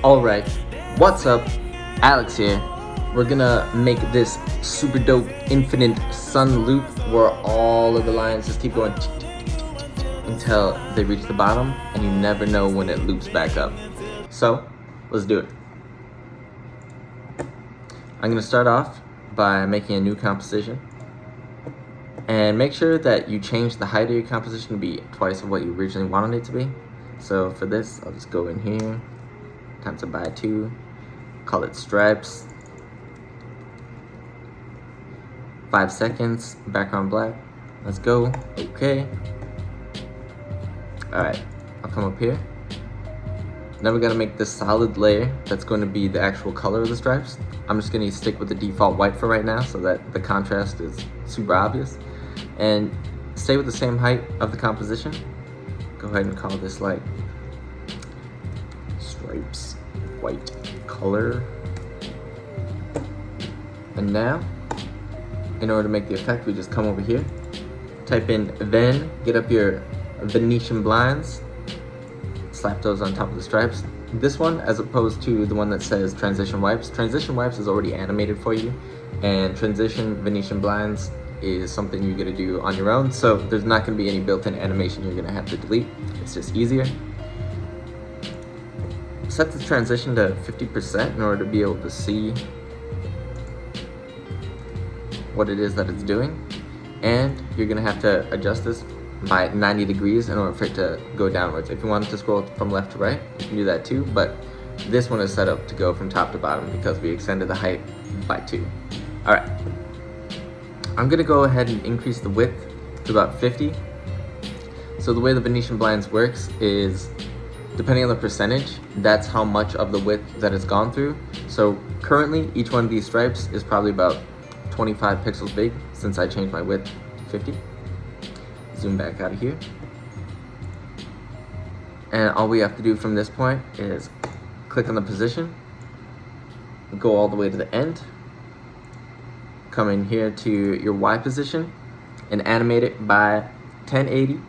Alright, what's up? Alex here. We're gonna make this super dope infinite sun loop where all of the lines just keep going until they reach the bottom and you never know when it loops back up. So, let's do it. I'm gonna start off by making a new composition. And make sure that you change the height of your composition to be twice of what you originally wanted it to be. So for this, I'll just go in here, times it by 2, call it stripes, 5 seconds, background black, let's go, okay. Alright, I'll come up here. Now we're gonna make this solid layer that's going to be the actual color of the stripes. I'm just gonna stick with the default white for right now so that the contrast is super obvious. And stay with the same height of the composition. Go ahead and call this like stripes white color. And now, in order to make the effect, we just come over here, type in then, get up your Venetian blinds, slap those on top of the stripes. This one, as opposed to the one that says transition wipes is already animated for you, and transition Venetian blinds is something you're gonna do on your own, so there's not gonna be any built-in animation you're gonna have to delete. It's just easier. Set the transition to 50% in order to be able to see what it is that it's doing, and you're gonna have to adjust this by 90 degrees in order for it to go downwards. If you want it to scroll from left to right, you can do that too, but this one is set up to go from top to bottom because we extended the height by 2. All right. I'm gonna go ahead and increase the width to about 50. So the way the Venetian blinds works is, depending on the percentage, that's how much of the width that it's gone through. So currently, each one of these stripes is probably about 25 pixels big since I changed my width to 50. Zoom back out of here. And all we have to do from this point is click on the position, go all the way to the end, come in here to your Y position and animate it by 1080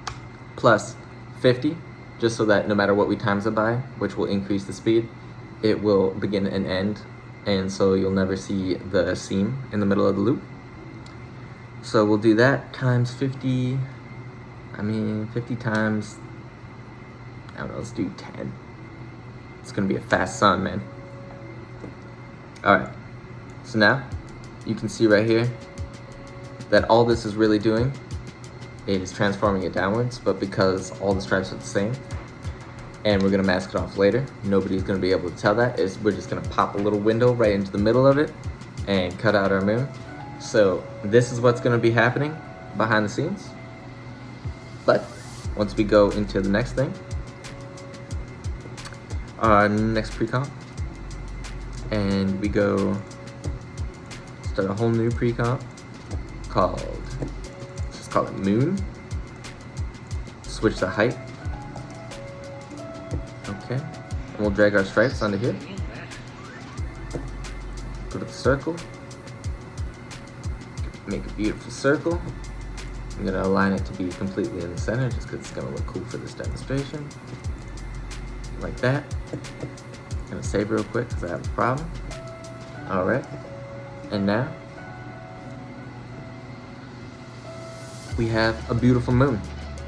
plus 50, just so that no matter what we times it by, which will increase the speed, it will begin and end, and so you'll never see the seam in the middle of the loop. So we'll do that times 50, 50 times, I don't know, let's do 10. It's gonna be a fast sun, man. All right, so now, you can see right here that all this is really doing is transforming it downwards, but because all the stripes are the same, and we're gonna mask it off later, nobody's gonna be able to tell that. We're just gonna pop a little window right into the middle of it and cut out our moon. So this is what's gonna be happening behind the scenes. But once we go into the next thing, our next pre-comp, and we go start a whole new pre-comp called, let's just call it moon. Switch the height. Okay, and we'll drag our stripes onto here. Go to the circle. Make a beautiful circle. I'm gonna align it to be completely in the center just because it's gonna look cool for this demonstration. Like that. I'm gonna save real quick because I have a problem. All right. And now, we have a beautiful moon.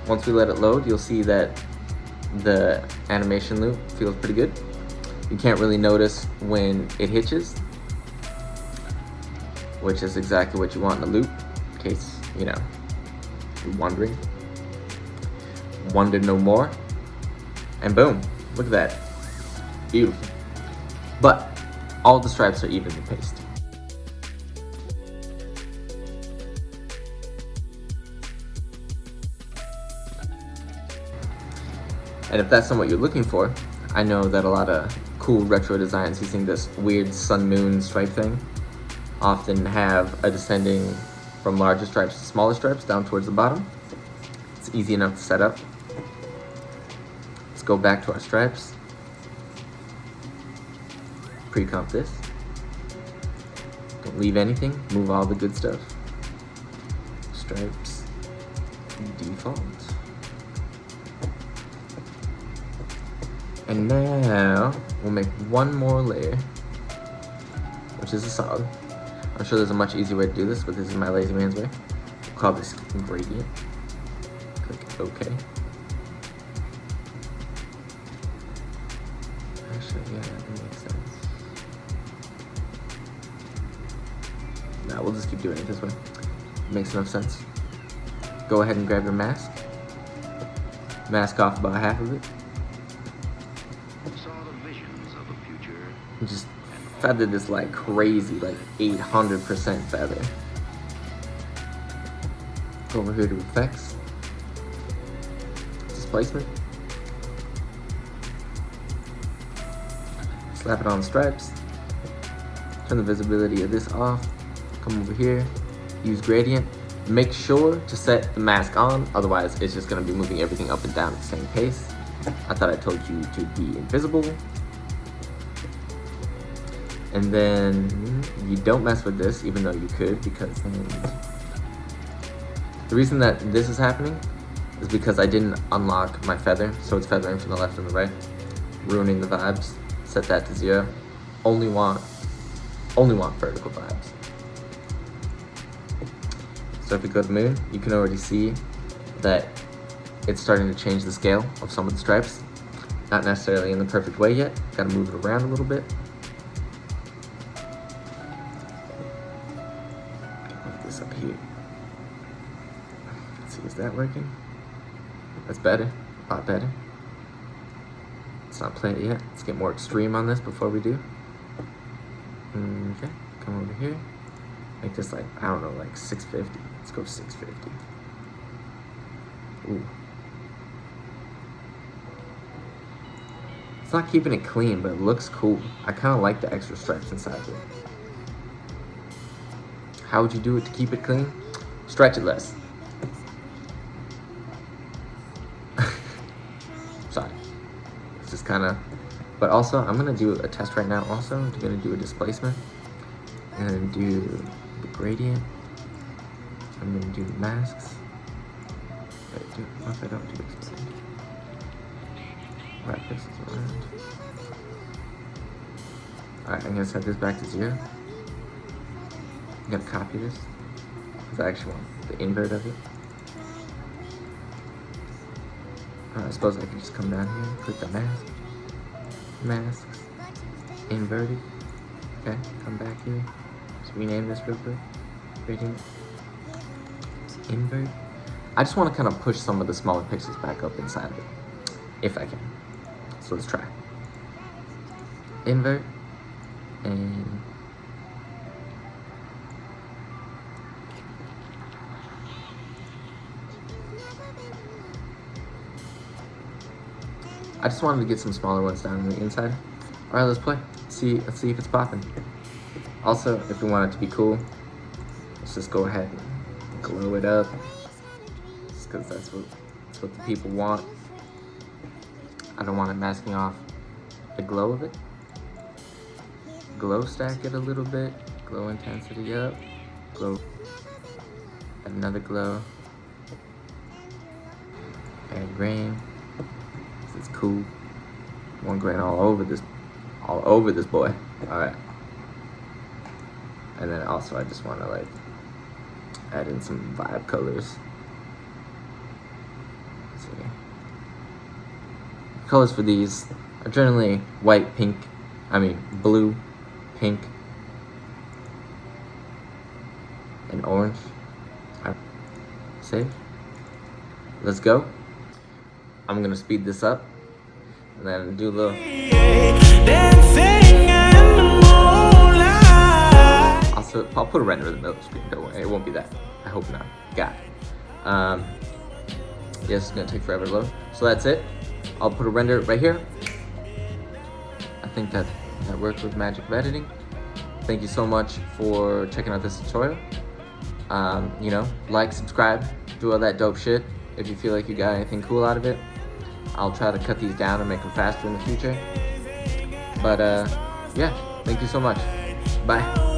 Once we let it load, you'll see that the animation loop feels pretty good. You can't really notice when it hitches, which is exactly what you want in a loop, in case, you're wondering. Wonder no more. And boom, look at that. Beautiful. But all the stripes are evenly paced. And if that's not what you're looking for, I know that a lot of cool retro designs using this weird sun moon stripe thing often have a descending from larger stripes to smaller stripes down towards the bottom. It's easy enough to set up. Let's go back to our stripes. Pre-comp this. Don't leave anything, move all the good stuff. Stripes, default. And now We'll make one more layer, which is a solid. I'm sure there's a much easier way to do this, but this is my lazy man's way. We'll call this gradient. Click OK. Actually, yeah, that makes sense. Nah, we'll just keep doing it this way. Makes enough sense. Go ahead and grab your mask. Mask off about half of it. And just feather this like crazy, like 800% feather. Go over here to effects. Displacement. Slap it on stripes. Turn the visibility of this off. Come over here. Use gradient. Make sure to set the mask on, otherwise it's just going to be moving everything up and down at the same pace. I thought I told you to be invisible. And then you don't mess with this, even though you could, because the reason that this is happening is because I didn't unlock my feather, so it's feathering from the left and the right, ruining the vibes. Set that to 0. Only want vertical vibes. So if we go to moon, you can already see that it's starting to change the scale of some of the stripes. Not necessarily in the perfect way yet. Got to move it around a little bit. Move this up here. Let's see, is that working? That's better, a lot better. Let's not play it yet. Let's get more extreme on this before we do. Okay, come over here. Make this like, I don't know, like 650. Let's go 650. Ooh. It's not keeping it clean, but it looks cool. I kind of like the extra stripes inside of it. How would you do it to keep it clean? Stretch it less. Sorry. It's just kind of, but also I'm gonna do a test right now also. I'm gonna do a displacement. I'm gonna do the gradient. I'm gonna do the masks. Wait, what if I don't do explain? Wrap this around. Alright, I'm gonna set this back to 0. I'm gonna copy this, because I actually want the invert of it. I suppose I can just come down here, click the mask, masks, inverted. Okay, come back here. Just rename this real quick. Gradient. Invert. I just want to kind of push some of the smaller pixels back up inside of it, if I can. So let's try. Invert, and I just wanted to get some smaller ones down on the inside. All right, let's play. Let's see if it's popping. Also, if we want it to be cool, let's just go ahead and glow it up, just because that's what the people want. I don't want it masking off the glow of it. Glow stack it a little bit. Glow intensity up. Glow. Another glow. Add grain. This is cool. One grain all over this boy. All right. And then also I just want to like add in some vibe colors. Let's see. Colors for these are generally white, blue, pink, and orange. All right. Save. Let's go. I'm gonna speed this up and then do a little. I'll put a render in the middle of the screen, don't worry, it won't be that. I hope not. Got it. Yeah, this is gonna take forever to load. So that's it. I'll put a render right here. I think that works with magic of editing. Thank you so much for checking out this tutorial. You know, like, subscribe, do all that dope shit. If you feel like you got anything cool out of it, I'll try to cut these down and make them faster in the future. But yeah, thank you so much. Bye.